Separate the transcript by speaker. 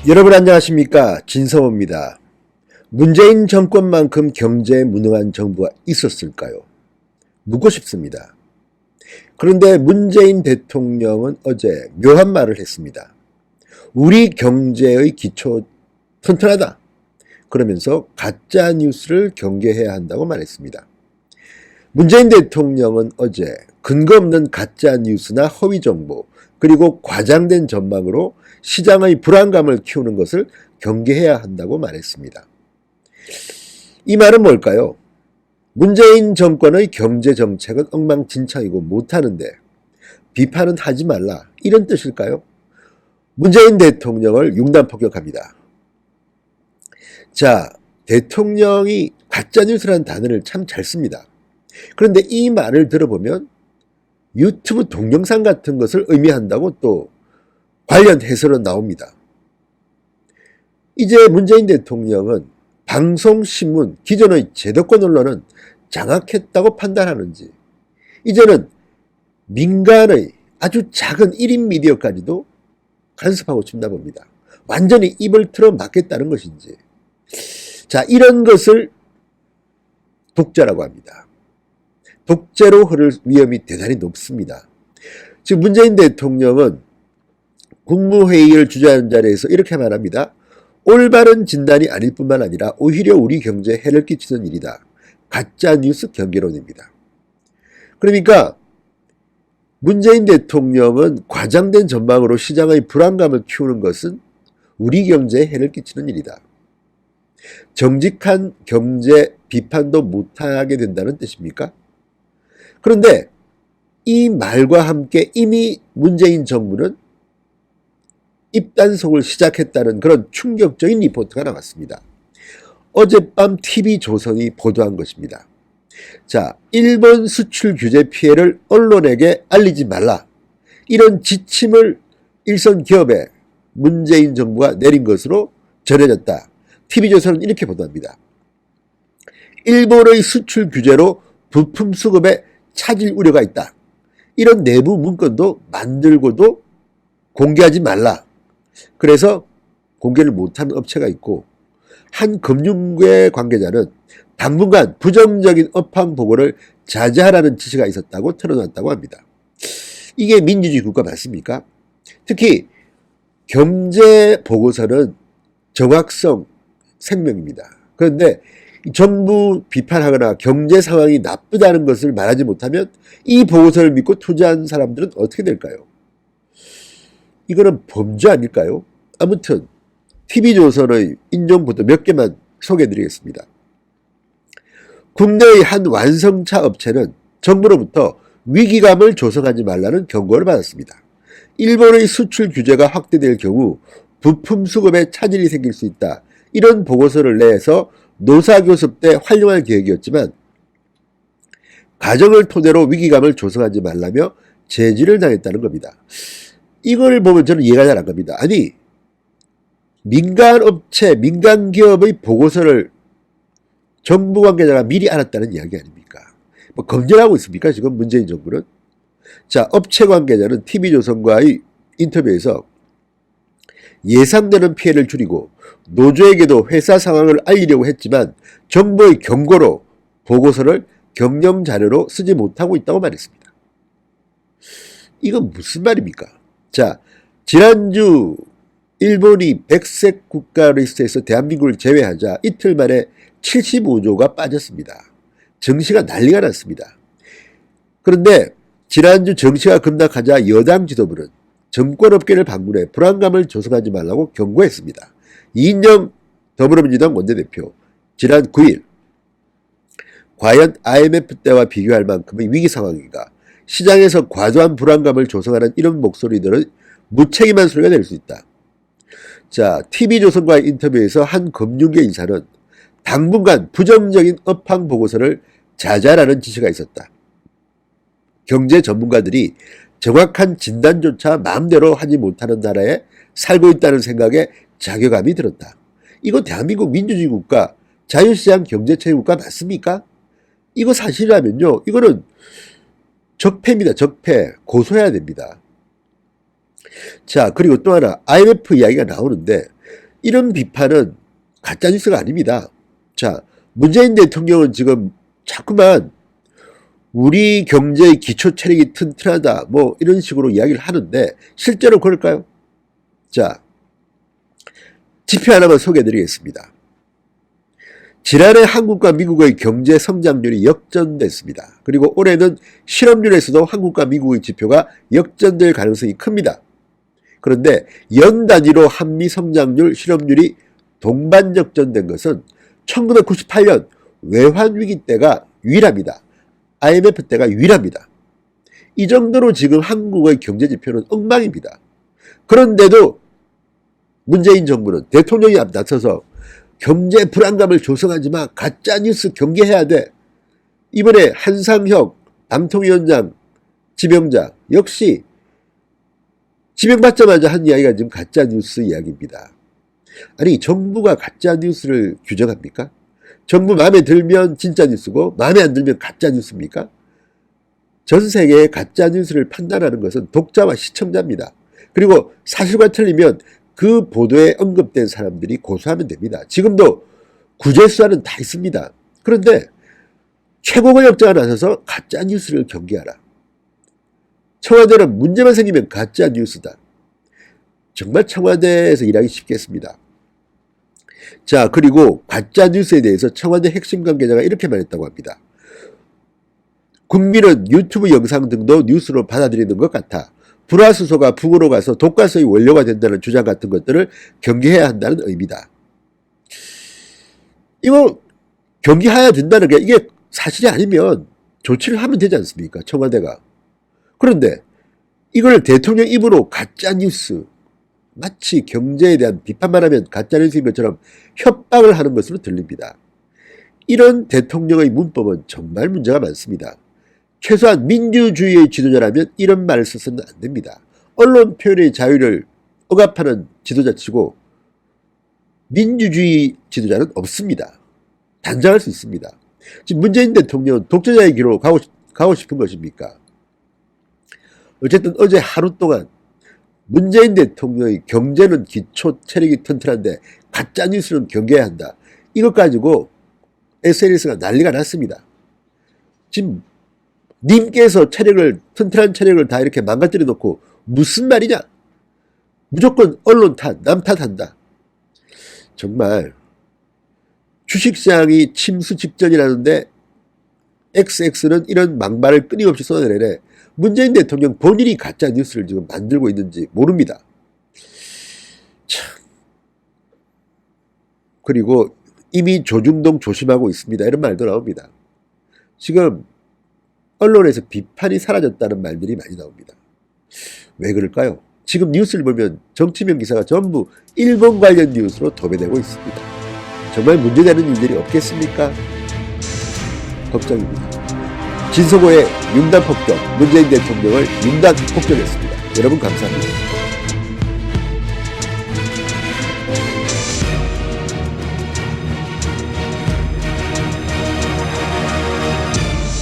Speaker 1: 여러분 안녕하십니까, 진성호입니다. 문재인 정권만큼 경제에 무능한 정부가 있었을까요? 묻고 싶습니다. 그런데 문재인 대통령은 어제 묘한 말을 했습니다. 우리 경제의 기초 튼튼하다. 그러면서 가짜 뉴스를 경계해야 한다고 말했습니다. 문재인 대통령은 어제 근거 없는 가짜 뉴스나 허위 정보 그리고 과장된 전망으로 시장의 불안감을 키우는 것을 경계해야 한다고 말했습니다. 이 말은 뭘까요? 문재인 정권의 경제 정책은 엉망진창이고 못하는데 비판은 하지 말라, 이런 뜻일까요? 문재인 대통령을 융단 폭격합니다. 자, 대통령이 가짜뉴스라는 단어를 참 잘 씁니다. 그런데 이 말을 들어보면 유튜브 동영상 같은 것을 의미한다고 또 관련 해설은 나옵니다. 이제 문재인 대통령은 방송, 신문, 기존의 제도권 언론은 장악했다고 판단하는지 이제는 민간의 아주 작은 1인 미디어까지도 간섭하고 싶나 봅니다. 완전히 입을 틀어 막겠다는 것인지. 자, 이런 것을 독재라고 합니다. 독재로 흐를 위험이 대단히 높습니다. 지금 문재인 대통령은 국무회의를 주재하는 자리에서 이렇게 말합니다. 올바른 진단이 아닐 뿐만 아니라 오히려 우리 경제에 해를 끼치는 일이다. 가짜뉴스 경계론입니다. 그러니까 문재인 대통령은 과장된 전망으로 시장의 불안감을 키우는 것은 우리 경제에 해를 끼치는 일이다. 정직한 경제 비판도 못하게 된다는 뜻입니까? 그런데 이 말과 함께 이미 문재인 정부는 입단속을 시작했다는 그런 충격적인 리포트가 나왔습니다. 어젯밤 TV조선이 보도한 것입니다. 자, 일본 수출 규제 피해를 언론에게 알리지 말라, 이런 지침을 일선 기업에 문재인 정부가 내린 것으로 전해졌다. TV조선은 이렇게 보도합니다. 일본의 수출 규제로 부품 수급에 차질 우려가 있다. 이런 내부 문건도 만들고도 공개하지 말라. 그래서 공개를 못한 업체가 있고, 한 금융계 관계자는 당분간 부정적인 업황 보고를 자제하라는 지시가 있었다고 틀어놨다고 합니다. 이게 민주주의 국가 맞습니까? 특히 경제 보고서는 정확성 생명입니다. 그런데 정부 비판하거나 경제 상황이 나쁘다는 것을 말하지 못하면 이 보고서를 믿고 투자한 사람들은 어떻게 될까요? 이거는 범죄 아닐까요? 아무튼 TV조선의 인용보도 몇 개만 소개해드리겠습니다. 국내의 한 완성차 업체는 정부로부터 위기감을 조성하지 말라는 경고를 받았습니다. 일본의 수출 규제가 확대될 경우 부품 수급에 차질이 생길 수 있다. 이런 보고서를 내서 노사교섭 때 활용할 계획이었지만 가정을 토대로 위기감을 조성하지 말라며 제지를 당했다는 겁니다. 이걸 보면 저는 이해가 잘 안 갑니다. 아니, 민간업체, 민간기업의 보고서를 정부 관계자가 미리 알았다는 이야기 아닙니까? 뭐 검열하고 있습니까, 지금 문재인 정부는? 자, 업체 관계자는 TV조선과의 인터뷰에서 예상되는 피해를 줄이고 노조에게도 회사 상황을 알리려고 했지만 정부의 경고로 보고서를 경영 자료로 쓰지 못하고 있다고 말했습니다. 이건 무슨 말입니까? 자, 지난주 일본이 백색 국가 리스트에서 대한민국을 제외하자 이틀 만에 75조가 빠졌습니다. 증시가 난리가 났습니다. 그런데 지난주 증시가 급락하자 여당 지도부는 정권업계를 방문해 불안감을 조성하지 말라고 경고했습니다. 이인영 더불어민주당 원내대표 지난 9일 과연 IMF 때와 비교할 만큼의 위기 상황인가, 시장에서 과도한 불안감을 조성하는 이런 목소리들은 무책임한 소리가 될 수 있다. 자, TV조선과의 인터뷰에서 한 금융계 인사는 당분간 부정적인 업황 보고서를 자제하라는 지시가 있었다. 경제 전문가들이 정확한 진단조차 마음대로 하지 못하는 나라에 살고 있다는 생각에 자괴감이 들었다. 이거 대한민국 민주주의 국가, 자유시장 경제체계 국가 맞습니까? 이거 사실이라면요, 이거는 적폐입니다. 적폐. 고소해야 됩니다. 자, 그리고 또 하나 IMF 이야기가 나오는데 이런 비판은 가짜뉴스가 아닙니다. 자, 문재인 대통령은 지금 자꾸만 우리 경제의 기초 체력이 튼튼하다 뭐 이런 식으로 이야기를 하는데 실제로 그럴까요? 자, 지표 하나만 소개해 드리겠습니다. 지난해 한국과 미국의 경제 성장률이 역전됐습니다. 그리고 올해는 실업률에서도 한국과 미국의 지표가 역전될 가능성이 큽니다. 그런데 연 단위로 한미 성장률, 실업률이 동반 역전된 것은 1998년 외환위기 때가 유일합니다. IMF 때가 유일합니다. 이 정도로 지금 한국의 경제지표는 엉망입니다. 그런데도 문재인 정부는 대통령이 나서서 경제 불안감을 조성하지 마. 가짜뉴스 경계해야 돼. 이번에 한상혁 방통위원장 지명자 역시 지명받자마자 한 이야기가 지금 가짜뉴스 이야기입니다. 아니 정부가 가짜뉴스를 규정합니까? 정부 마음에 들면 진짜 뉴스고 마음에 안 들면 가짜뉴스입니까? 전 세계의 가짜뉴스를 판단하는 것은 독자와 시청자입니다. 그리고 사실과 틀리면 그 보도에 언급된 사람들이 고소하면 됩니다. 지금도 구제수사는 다 있습니다. 그런데 최고권력자가 나서서 가짜뉴스를 경계하라. 청와대는 문제만 생기면 가짜뉴스다. 정말 청와대에서 일하기 쉽겠습니다. 자, 그리고 가짜뉴스에 대해서 청와대 핵심 관계자가 이렇게 말했다고 합니다. 국민은 유튜브 영상 등도 뉴스로 받아들이는 것 같아. 불화수소가 북으로 가서 독가스의 원료가 된다는 주장 같은 것들을 경계해야 한다는 의미다. 이거 경계해야 된다는 게 이게 사실이 아니면 조치를 하면 되지 않습니까? 청와대가. 그런데 이걸 대통령 입으로 가짜뉴스, 마치 경제에 대한 비판만 하면 가짜뉴스인 것처럼 협박을 하는 것으로 들립니다. 이런 대통령의 문법은 정말 문제가 많습니다. 최소한 민주주의의 지도자라면 이런 말을 써서는 안 됩니다. 언론 표현의 자유를 억압하는 지도자치고 민주주의 지도자는 없습니다. 단정할 수 있습니다. 지금 문재인 대통령은 독재자의 길로 가고 싶은 것입니까? 어쨌든 어제 하루 동안 문재인 대통령의 경제는 기초 체력이 튼튼한데 가짜뉴스는 경계해야 한다. 이것 가지고 SNS가 난리가 났습니다. 지금 님께서 튼튼한 체력을 다 이렇게 망가뜨려 놓고 무슨 말이냐? 무조건 언론 탓, 남 탓한다. 정말 주식시장이 침수 직전이라는데 XX는 이런 망발을 끊임없이 쏟아내네. 문재인 대통령 본인이 가짜뉴스를 지금 만들고 있는지 모릅니다. 참. 그리고 이미 조중동 조심하고 있습니다. 이런 말도 나옵니다. 지금 언론에서 비판이 사라졌다는 말들이 많이 나옵니다. 왜 그럴까요? 지금 뉴스를 보면 정치면 기사가 전부 일본 관련 뉴스로 도배되고 있습니다. 정말 문제되는 일들이 없겠습니까? 걱정입니다. 진성호의 융단 폭격, 문재인 대통령을 융단 폭격했습니다. 여러분 감사합니다.